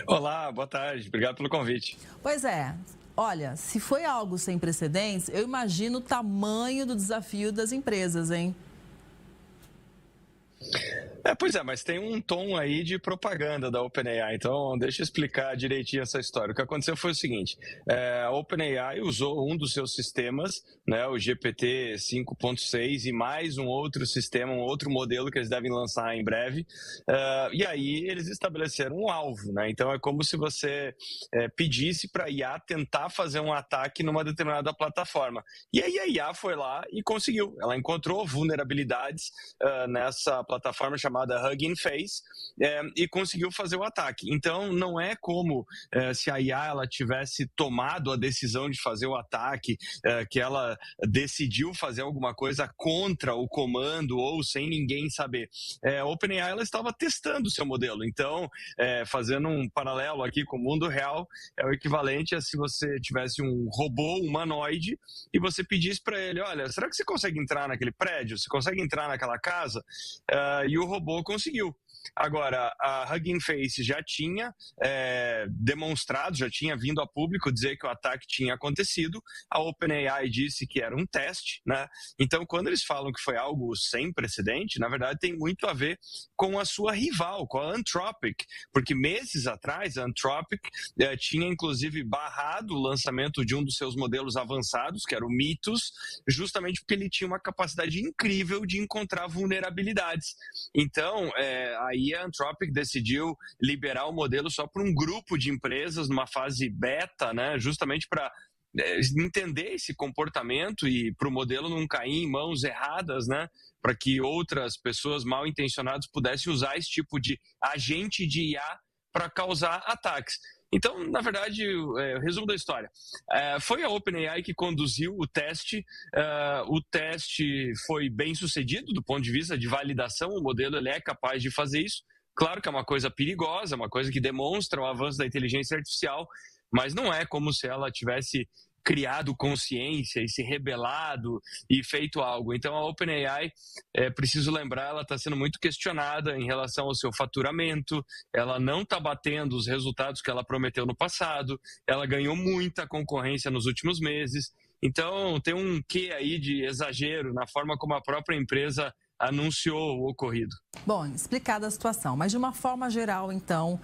Olá, boa tarde. Obrigado pelo convite. Pois é. Olha, se foi algo sem precedentes, eu imagino o tamanho do desafio das empresas, hein? Pois é, mas tem um tom aí de propaganda da OpenAI, então deixa eu explicar direitinho essa história. O que aconteceu foi o seguinte, a OpenAI usou um dos seus sistemas, né, o GPT 5.6 e mais um outro sistema, um outro modelo que eles devem lançar em breve, e aí eles estabeleceram um alvo, né? Então é como se você pedisse para a IA tentar fazer um ataque numa determinada plataforma. E aí a IA foi lá e conseguiu, ela encontrou vulnerabilidades nessa plataforma chamada Hugging Face e conseguiu fazer o ataque. Então, não é como se a IA ela tivesse tomado a decisão de fazer o ataque, que ela decidiu fazer alguma coisa contra o comando ou sem ninguém saber. A OpenAI ela estava testando o seu modelo. Então, fazendo um paralelo aqui com o mundo real, é o equivalente a se você tivesse um robô humanoide e você pedisse para ele, olha, será que você consegue entrar naquele prédio? Você consegue entrar naquela casa? E o robô conseguiu. Agora, a Hugging Face já tinha demonstrado, já tinha vindo a público dizer que o ataque tinha acontecido. A OpenAI disse que era um teste, né? Então, quando eles falam que foi algo sem precedente, na verdade tem muito a ver com a sua rival, com a Anthropic, porque meses atrás a Anthropic tinha inclusive barrado o lançamento de um dos seus modelos avançados, que era o Mythos, justamente porque ele tinha uma capacidade incrível de encontrar vulnerabilidades. Então, aí a Anthropic decidiu liberar o modelo só para um grupo de empresas numa fase beta, né, justamente para entender esse comportamento e para o modelo não cair em mãos erradas, né, para que outras pessoas mal intencionadas pudessem usar esse tipo de agente de IA para causar ataques. Então, na verdade, o resumo da história. Foi a OpenAI que conduziu o teste. O teste foi bem sucedido do ponto de vista de validação. O modelo ele é capaz de fazer isso. Claro que é uma coisa perigosa, uma coisa que demonstra o avanço da inteligência artificial, mas não é como se ela tivesse criado consciência e se rebelado e feito algo. Então a OpenAI, preciso lembrar, ela está sendo muito questionada em relação ao seu faturamento, ela não está batendo os resultados que ela prometeu no passado, ela ganhou muita concorrência nos últimos meses, então tem um quê aí de exagero na forma como a própria empresa anunciou o ocorrido. Bom, explicada a situação, mas de uma forma geral, então,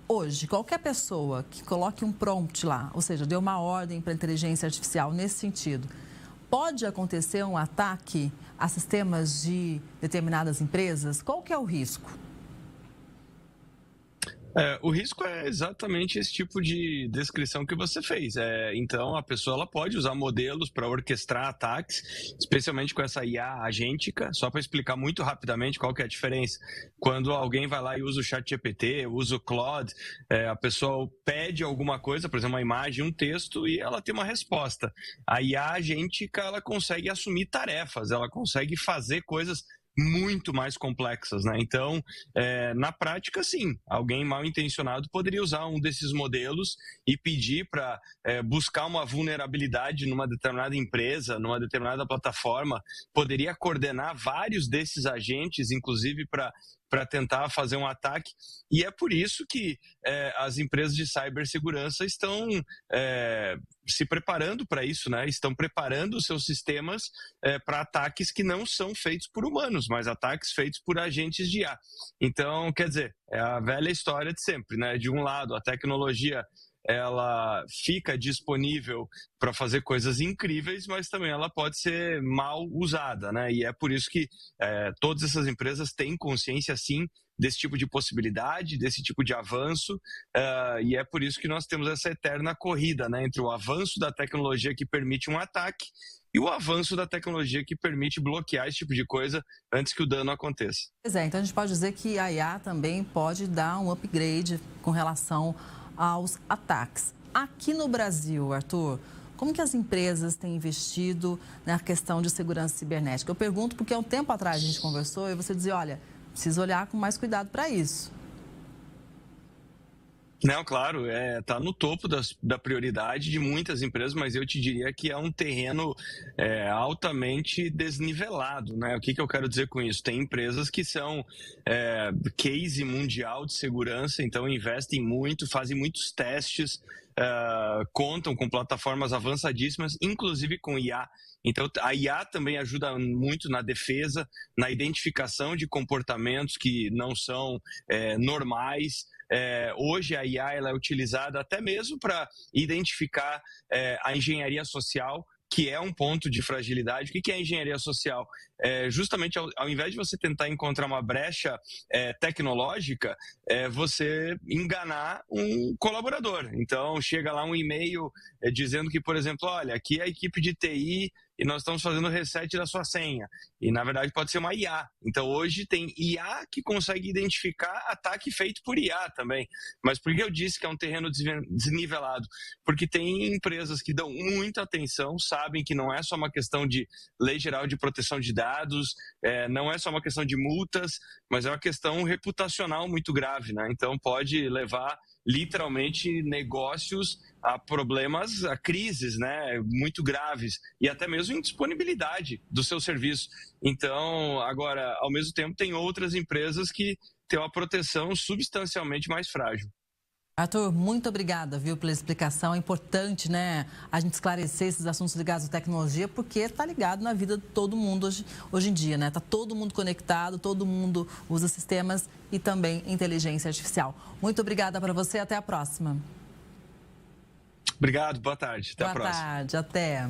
hoje, qualquer pessoa que coloque um prompt lá, ou seja, dê uma ordem para a inteligência artificial nesse sentido, pode acontecer um ataque a sistemas de determinadas empresas? Qual que é o risco? O risco é exatamente esse tipo de descrição que você fez. Então, a pessoa ela pode usar modelos para orquestrar ataques, especialmente com essa IA agêntica. Só para explicar muito rapidamente qual que é a diferença. Quando alguém vai lá e usa o ChatGPT, usa o Claude, a pessoa pede alguma coisa, por exemplo, uma imagem, um texto, e ela tem uma resposta. A IA agêntica ela consegue assumir tarefas, ela consegue fazer coisas muito mais complexas, né? Então, na prática, sim, alguém mal intencionado poderia usar um desses modelos e pedir para buscar uma vulnerabilidade numa determinada empresa, numa determinada plataforma, poderia coordenar vários desses agentes, inclusive para tentar fazer um ataque. E é por isso que as empresas de cibersegurança estão se preparando para isso, né? Estão preparando os seus sistemas para ataques que não são feitos por humanos, mas ataques feitos por agentes de IA. Então, quer dizer, é a velha história de sempre, né? De um lado, a tecnologia ela fica disponível para fazer coisas incríveis, mas também ela pode ser mal usada, né? E é por isso que todas essas empresas têm consciência, sim, desse tipo de possibilidade, desse tipo de avanço, e é por isso que nós temos essa eterna corrida, né, entre o avanço da tecnologia que permite um ataque e o avanço da tecnologia que permite bloquear esse tipo de coisa antes que o dano aconteça. Pois é, então a gente pode dizer que a IA também pode dar um upgrade com relação aos ataques. Aqui no Brasil, Arthur, como que as empresas têm investido na questão de segurança cibernética? Eu pergunto porque há um tempo atrás a gente conversou e você dizia, olha, precisa olhar com mais cuidado para isso. Não, claro, tá no topo da prioridade de muitas empresas, mas eu te diria que é um terreno altamente desnivelado, né? O que eu quero dizer com isso? Tem empresas que são case mundial de segurança, então investem muito, fazem muitos testes, contam com plataformas avançadíssimas, inclusive com IA. Então, a IA também ajuda muito na defesa, na identificação de comportamentos que não são normais. Hoje a IA ela é utilizada até mesmo para identificar a engenharia social, que é um ponto de fragilidade. O que é a engenharia social? Justamente ao invés de você tentar encontrar uma brecha tecnológica, você enganar um colaborador. Então, chega lá um e-mail dizendo que, por exemplo, olha, aqui é a equipe de TI e nós estamos fazendo o reset da sua senha. E, na verdade, pode ser uma IA. Então, hoje tem IA que consegue identificar ataque feito por IA também. Mas por que eu disse que é um terreno desnivelado? Porque tem empresas que dão muita atenção, sabem que não é só uma questão de lei geral de proteção de dados, não é só uma questão de multas, mas é uma questão reputacional muito grave, né? Então, pode levar literalmente negócios a problemas, a crises, né, muito graves e até mesmo indisponibilidade do seu serviço. Então, agora, ao mesmo tempo, tem outras empresas que têm uma proteção substancialmente mais frágil. Arthur, muito obrigada, viu, pela explicação. É importante, né, a gente esclarecer esses assuntos ligados à tecnologia, porque está ligado na vida de todo mundo hoje em dia, né? Está todo mundo conectado, todo mundo usa sistemas e também inteligência artificial. Muito obrigada para você, até a próxima. Obrigado, boa tarde. Até a próxima. Boa tarde, até.